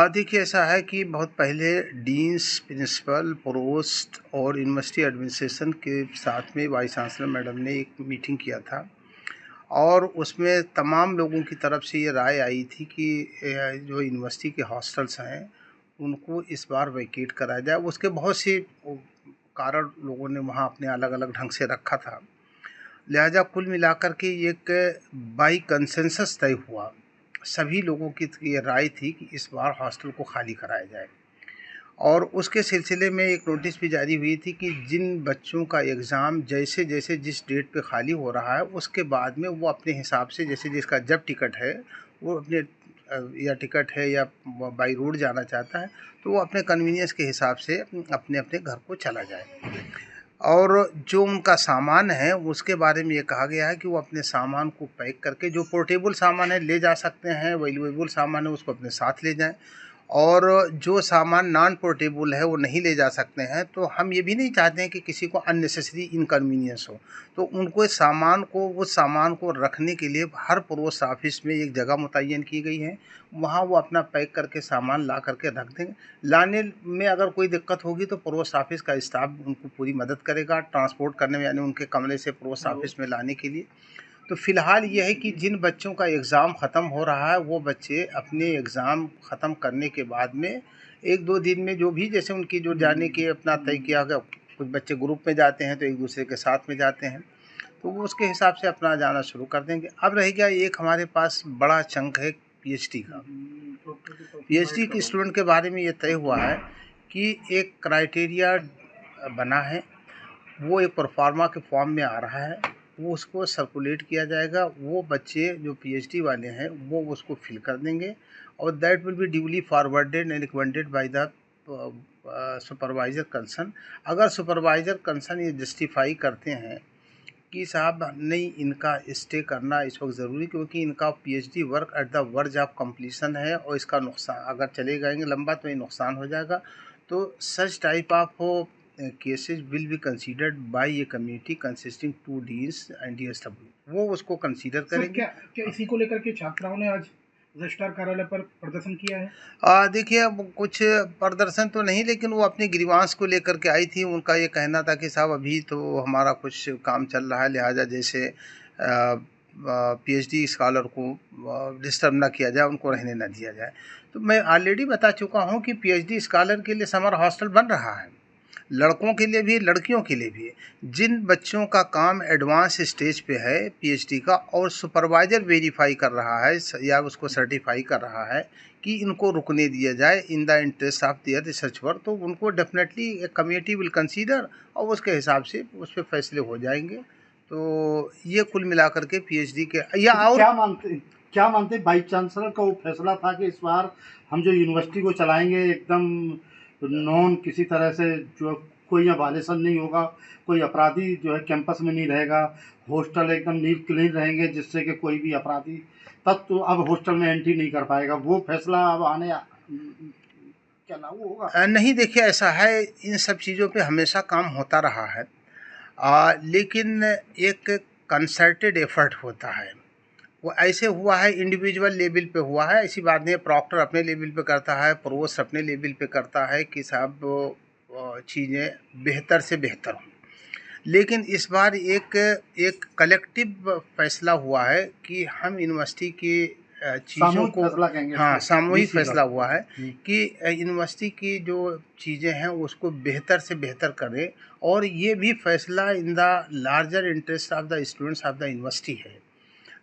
देखिए ऐसा है कि बहुत पहले डीन्स, प्रिंसिपल, प्रोवोस्ट और यूनिवर्सिटी एडमिनिस्ट्रेशन के साथ में वाइस चांसलर मैडम ने एक मीटिंग किया था और उसमें तमाम लोगों की तरफ से ये राय आई थी कि जो यूनिवर्सिटी के हॉस्टल्स हैं उनको इस बार वैकेट कराया जाए। उसके बहुत से कारण लोगों ने वहाँ अपने अलग अलग ढंग से रखा था। लिहाजा कुल मिलाकर के एक बाई कंसेंसस तय हुआ। सभी लोगों की ये राय थी कि इस बार हॉस्टल को खाली कराया जाए और उसके सिलसिले में एक नोटिस भी जारी हुई थी कि जिन बच्चों का एग्ज़ाम जैसे जैसे जिस डेट पे खाली हो रहा है उसके बाद में वो अपने हिसाब से जैसे जिसका जब टिकट है वो अपने या टिकट है या बाई रोड जाना चाहता है तो वो अपने कन्वीनियंस के हिसाब से अपने अपने घर को चला जाए। और जो उनका सामान है उसके बारे में ये कहा गया है कि वो अपने सामान को पैक करके जो पोर्टेबल सामान है ले जा सकते हैं, वैल्यूएबल सामान है उसको अपने साथ ले जाएं और जो सामान नॉन पोर्टेबल है वो नहीं ले जा सकते हैं। तो हम ये भी नहीं चाहते हैं कि किसी को अननेसेसरी इनकन्वीनियंस हो, तो उनको इस सामान को उस सामान को रखने के लिए हर पोस्ट ऑफिस में एक जगह मुतय्यन की गई है। वहाँ वो अपना पैक करके सामान ला करके रख देंगे। लाने में अगर कोई दिक्कत होगी तो पोस्ट ऑफिस का स्टाफ उनको पूरी मदद करेगा ट्रांसपोर्ट करने में, यानी उनके कमरे से पोस्ट ऑफिस में लाने के लिए। तो फ़िलहाल ये है कि जिन बच्चों का एग्ज़ाम ख़त्म हो रहा है वो बच्चे अपने एग्ज़ाम ख़त्म करने के बाद में 1-2 दिन में जो भी जैसे उनकी जो जाने की अपना तय किया गया, कुछ बच्चे ग्रुप में जाते हैं तो एक दूसरे के साथ में जाते हैं, तो वो उसके हिसाब से अपना जाना शुरू कर देंगे। अब रह गया एक हमारे पास बड़ा चंक है पीएचडी का। पीएचडी के स्टूडेंट के बारे में ये तय हुआ है कि एक क्राइटेरिया बना है, वो एक प्रोफार्मा के फॉर्म में आ रहा है, वो उसको सर्कुलेट किया जाएगा। वो बच्चे जो पीएचडी वाले हैं वो उसको फिल कर देंगे और that will be duly forwarded and recommended by the supervisor concern. अगर सुपरवाइज़र कंसर्न ये जस्टिफाई करते हैं कि साहब नहीं इनका स्टे करना इस वक्त ज़रूरी, क्योंकि इनका PhD work at the verge of completion है और इसका नुकसान अगर चले जाएंगे लंबा तो ये नुकसान हो जाएगा, तो such type of cases will be considered bye A committee consisting 2 deans and DSW. वो उसको कंसीडर करेंगे। क्या इसी को लेकर के छात्राओं ने आज रजिस्ट्रार कार्यालय पर प्रदर्शन किया है? देखिए अब कुछ प्रदर्शन तो नहीं, लेकिन वो अपने ग्रीवांस को लेकर के आई थी। उनका ये कहना था कि साहब अभी तो हमारा कुछ काम चल रहा है, लिहाजा जैसे पीएचडी स्कॉलर को डिस्टर्ब ना किया जाए, उनको रहने ना दिया जाए। तो मैं ऑलरेडी बता चुका हूँ कि पीएचडी स्कॉलर के लिए समर हॉस्टल बन रहा है, लड़कों के लिए भी लड़कियों के लिए भी। जिन बच्चों का काम एडवांस स्टेज पे है पीएचडी का और सुपरवाइज़र वेरीफाई कर रहा है या उसको सर्टिफाई कर रहा है कि इनको रुकने दिया जाए in the interest of their research work, तो उनको डेफिनेटली एक कमेटी विल कंसीडर और उसके हिसाब से उस पर फैसले हो जाएंगे। तो ये कुल मिलाकर के पीएचडी के या और क्या मानते वाइस चांसलर का वो फैसला था कि इस बार हम जो यूनिवर्सिटी को चलाएंगे एकदम नॉन किसी तरह से जो कोई यहाँ वायलेशन नहीं होगा, कोई अपराधी जो है कैंपस में नहीं रहेगा, हॉस्टल एकदम नीट क्लीन रहेंगे जिससे कि कोई भी अपराधी तब तो अब हॉस्टल में एंट्री नहीं कर पाएगा। वो फैसला अब आने क्या लागू होगा? नहीं, देखिए ऐसा है, इन सब चीज़ों पे हमेशा काम होता रहा है, लेकिन एक कंसर्टेड एफर्ट होता है। वो ऐसे हुआ है इंडिविजुअल लेवल पे हुआ है, ऐसी बात नहीं है। प्रॉक्टर अपने लेवल पे करता है, प्रोवोस्ट अपने लेवल पे करता है कि साहब चीज़ें बेहतर से बेहतर हों। लेकिन इस बार एक कलेक्टिव फैसला हुआ है कि हम यूनिवर्सिटी की चीज़ों को, हाँ सामूहिक फैसला हुआ है कि यूनिवर्सिटी की जो चीज़ें हैं उसको बेहतर से बेहतर करें और ये भी फैसला in the larger interest of the students of the university है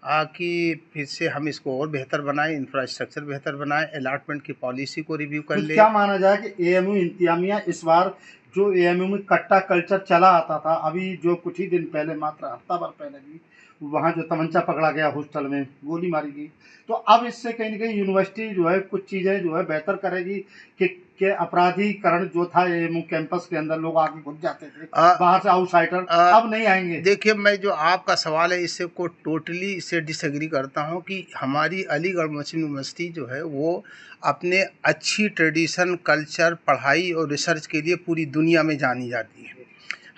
कि फिर से हम इसको और बेहतर बनाएं, इंफ्रास्ट्रक्चर बेहतर बनाएं, अलॉटमेंट की पॉलिसी को रिव्यू कर ले। क्या माना जाए कि एएमयू इंतजामिया इस बार जो एएमयू में कट्टा कल्चर चला आता था, अभी जो कुछ ही दिन पहले मात्र हफ्ता भर पहले भी वहाँ जो तमंचा पकड़ा गया हॉस्टल में गोली मारी गई, तो अब इससे कहीं ना कहीं यूनिवर्सिटी जो है कुछ चीज़ें जो है बेहतर करेगी कि अपराधीकरण जो था एएमयू कैंपस के अंदर लोग आगे घुस जाते थे बाहर से आउटसाइडर अब नहीं आएंगे। देखिए मैं जो आपका सवाल है इससे को टोटली इससे डिसएग्री करता हूँ कि हमारी अलीगढ़ मुस्लिम यूनिवर्सिटी जो है वो अपने अच्छी ट्रेडिशन, कल्चर, पढ़ाई और रिसर्च के लिए पूरी दुनिया में जानी जाती है।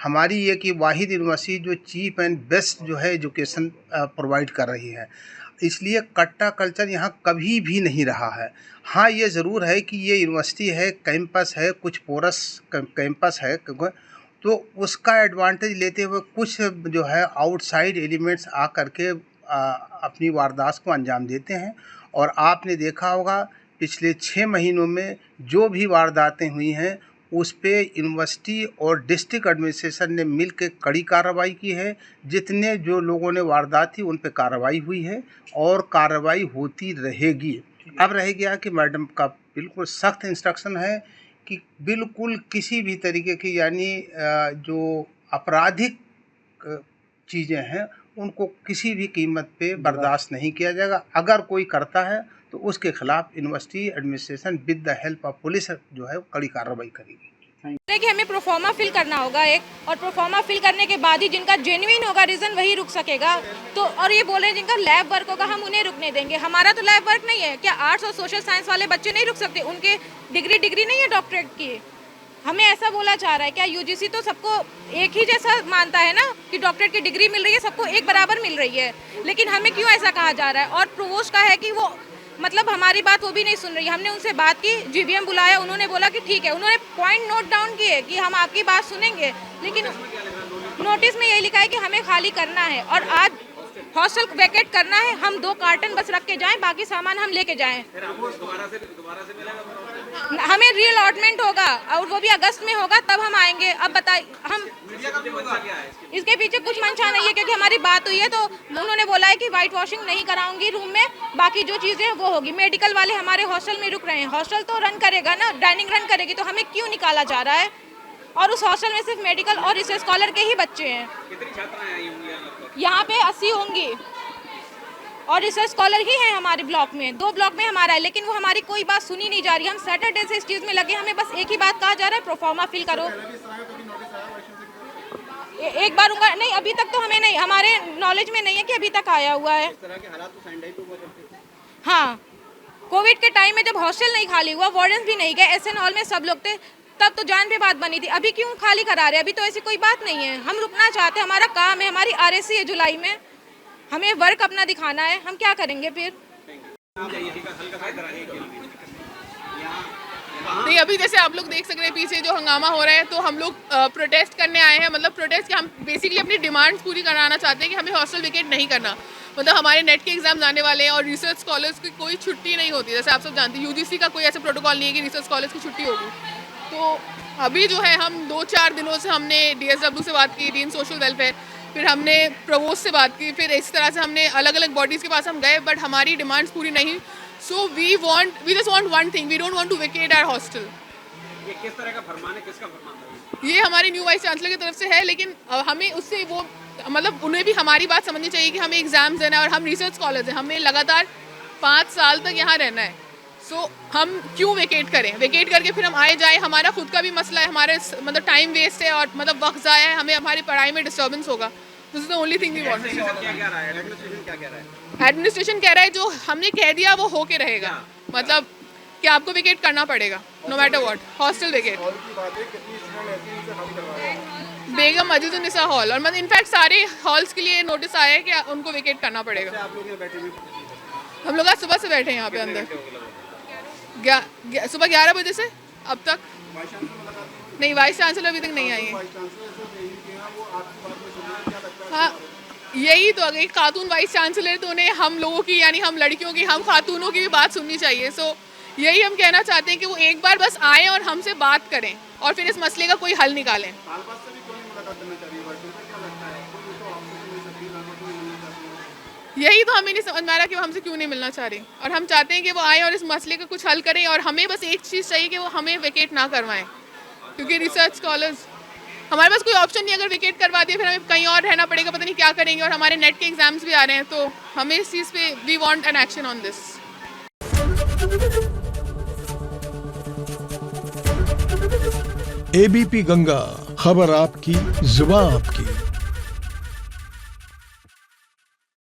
हमारी ये कि वाहिद यूनिवर्सिटी जो चीप एंड बेस्ट जो है एजुकेशन प्रोवाइड कर रही है। इसलिए कट्टा कल्चर यहाँ कभी भी नहीं रहा है। हाँ, ये ज़रूर है कि ये यूनिवर्सिटी है, कैंपस है, कुछ पोरस कैंपस है, तो उसका एडवांटेज लेते हुए कुछ जो है आउटसाइड एलिमेंट्स आ करके अपनी वारदात को अंजाम देते हैं। और आपने देखा होगा पिछले 6 महीनों में जो भी वारदातें हुई हैं उस पे यूनिवर्सिटी और डिस्ट्रिक्ट एडमिनिस्ट्रेशन ने मिल के कड़ी कार्रवाई की है। जितने जो लोगों ने वारदात थी उन पे कार्रवाई हुई है और कार्रवाई होती रहेगी। अब रह गया कि मैडम का बिल्कुल सख्त इंस्ट्रक्शन है कि बिल्कुल किसी भी तरीके की यानी जो आपराधिक चीज़ें हैं उनको किसी भी कीमत पे बर्दाश्त नहीं किया जाएगा। अगर कोई करता है तो उसके खिलाफ university administration with the help of police जो है कड़ी कार्रवाई करेगी। कि हमें प्रोफार्मा फिल करना होगा एक, और प्रोफार्मा फिल करने के बाद ही जिनका जेन्युइन होगा रीज़न वही रुक सकेगा। तो और ये बोले जिनका लैब वर्क होगा हम उन्हें रुकने देंगे। हमारा तो लैब वर्क नहीं है। क्या आर्ट्स और सोशल साइंस वाले बच्चे नहीं रुक सकते? उनके डिग्री नहीं है डॉक्टरेट की। हमें ऐसा बोला जा रहा है। क्या यूजीसी तो सबको एक ही जैसा मानता है ना कि डॉक्टरेट की डिग्री मिल रही है, सबको एक बराबर मिल रही है, लेकिन हमें क्यों ऐसा कहा जा रहा है? और प्रोवोस्ट का है कि वो मतलब हमारी बात वो भी नहीं सुन रही। हमने उनसे बात की, जीबीएम बुलाया, उन्होंने बोला कि ठीक है, उन्होंने पॉइंट नोट डाउन किए कि हम आपकी बात सुनेंगे, लेकिन नोटिस में यही लिखा है कि हमें खाली करना है और आज हॉस्टल वैकेट करना है। हम 2 कार्टन बस रख के जाएं, बाकी सामान हम लेके जाएं। हमें रीअलॉटमेंट होगा और वो भी अगस्त में होगा, तब हम आएंगे। अब बताइए, हम इसके पीछे कुछ मंशा नहीं है, क्योंकि हमारी बात हुई है तो उन्होंने बोला है कि वाइट वॉशिंग नहीं कराऊंगी रूम में, बाकी जो चीज़ें हैं वो होगी। मेडिकल वाले हमारे हॉस्टल में रुक रहे हैं, हॉस्टल तो रन करेगा ना, डाइनिंग रन करेगी, तो हमें क्यों निकाला जा रहा है? और उस हॉस्टल में सिर्फ मेडिकल और रिसर्च स्कॉलर के ही बच्चे हैं। कितनी छात्राएं आई होंगी यहाँ पे? 80 होंगी और रिसर्च स्कॉलर ही हैं हमारे ब्लॉक में। 2 ब्लॉक में हमारा है, लेकिन वो हमारी कोई बात सुनी नहीं जा रही। हम सैटरडे से इस चीज़ में लगे, हमें बस एक ही बात कहा जा रहा है, प्रोफार्मा फिल करो। एक बार उनका नहीं, अभी तक तो हमें नहीं, हमारे नॉलेज में नहीं है कि अभी तक आया हुआ है। हाँ, कोविड के टाइम में जब हॉस्टल नहीं खाली हुआ, वार्डन भी नहीं गए, एसएन हॉल में सब लोग थे, तब तो जान पे बात बनी थी। अभी क्यों खाली करा रहे? अभी तो ऐसी कोई बात नहीं है। हम रुकना चाहते हैं, हमारा काम है, हमारी आरएसी है जुलाई में, हमें वर्क अपना दिखाना है। हम क्या करेंगे फिर? नहीं, अभी जैसे आप लोग देख सक रहे हैं पीछे जो हंगामा हो रहा है, तो हम लोग प्रोटेस्ट करने आए हैं। मतलब प्रोटेस्ट कि हम बेसिकली अपनी डिमांड्स पूरी कराना चाहते हैं कि हमें हॉस्टल वेकेट नहीं करना। मतलब हमारे नेट के एग्जाम्स आने वाले हैं और रिसर्च स्कॉलर्स की कोई छुट्टी नहीं होती। जैसे आप सब जानते हैं यूजीसी का कोई ऐसा प्रोटोकॉल नहीं है कि रिसर्च स्कॉलर्स की छुट्टी होगी। तो अभी जो है हम 2-4 दिनों से हमने DSW से बात की, डीन सोशल वेलफेयर, फिर हमने प्रवोस्ट से बात की, फिर इस तरह से हमने अलग अलग बॉडीज़ के पास हम गए, बट हमारी डिमांड्स पूरी नहीं। So we just want one thing, we don't want to vacate our hostel. ये किस तरह का फरमान है, किसका फरमान है? ये हमारे न्यू वाइस चांसलर की तरफ से है, लेकिन हमें उससे वो मतलब उन्हें भी हमारी बात समझनी चाहिए कि हमें एग्जाम्स देना है और हम रिसर्च स्कॉलर्स हैं, हमें लगातार 5 साल तक यहाँ रहना है। सो हम क्यों वेकेट करें? वेकेट करके फिर हम आए जाए, हमारा खुद का भी मसला है, हमारे मतलब टाइम वेस्ट है और मतलब वक्त ज़ाया है, हमें हमारी पढ़ाई में डिस्टर्बेंस होगा। This is the only thing we want. Administration कह रहा है जो हमने कह दिया वो होके रहेगा, मतलब कि आपको वेकेट करना पड़ेगा no matter what, hostel vacate. Begum Azizunnisa hall और मतलब इनफैक्ट सारे हॉल्स के लिए नोटिस आया है कि उनको वेकेट करना पड़ेगा। हम लोग आज सुबह से बैठे हैं यहाँ पे अंदर, सुबह 11 बजे से अब तक। नहीं, वाइस चांसलर अभी तक नहीं आई है। हाँ, यही तो अगर खातून वाइस चांसलर तो उन्हें हम लोगों की यानी हम लड़कियों की, हम खातूनों की भी बात सुननी चाहिए। सो यही हम कहना चाहते हैं कि वो एक बार बस आए और हमसे बात करें और फिर इस मसले का कोई हल निकालें। यही तो हमें नहीं समझ में आ रहा कि वो हमसे क्यों नहीं मिलना चाह रही, और हम चाहते हैं कि वो आए और इस मसले का कुछ हल करें। और हमें बस एक चीज़ चाहिए कि वो हमें वेकेट ना करवाएं, क्योंकि रिसर्च स्कॉलर्स हमारे पास कोई ऑप्शन नहीं। अगर वेकेट करवा दिए फिर हमें कहीं और रहना पड़ेगा, पता नहीं क्या करेंगे। और हमारे नेट के एग्जाम्स भी आ रहे हैं, तो हमें इस चीज़ पे we want an action on this. ABP Ganga, खबर आपकी, जुबान आपकी।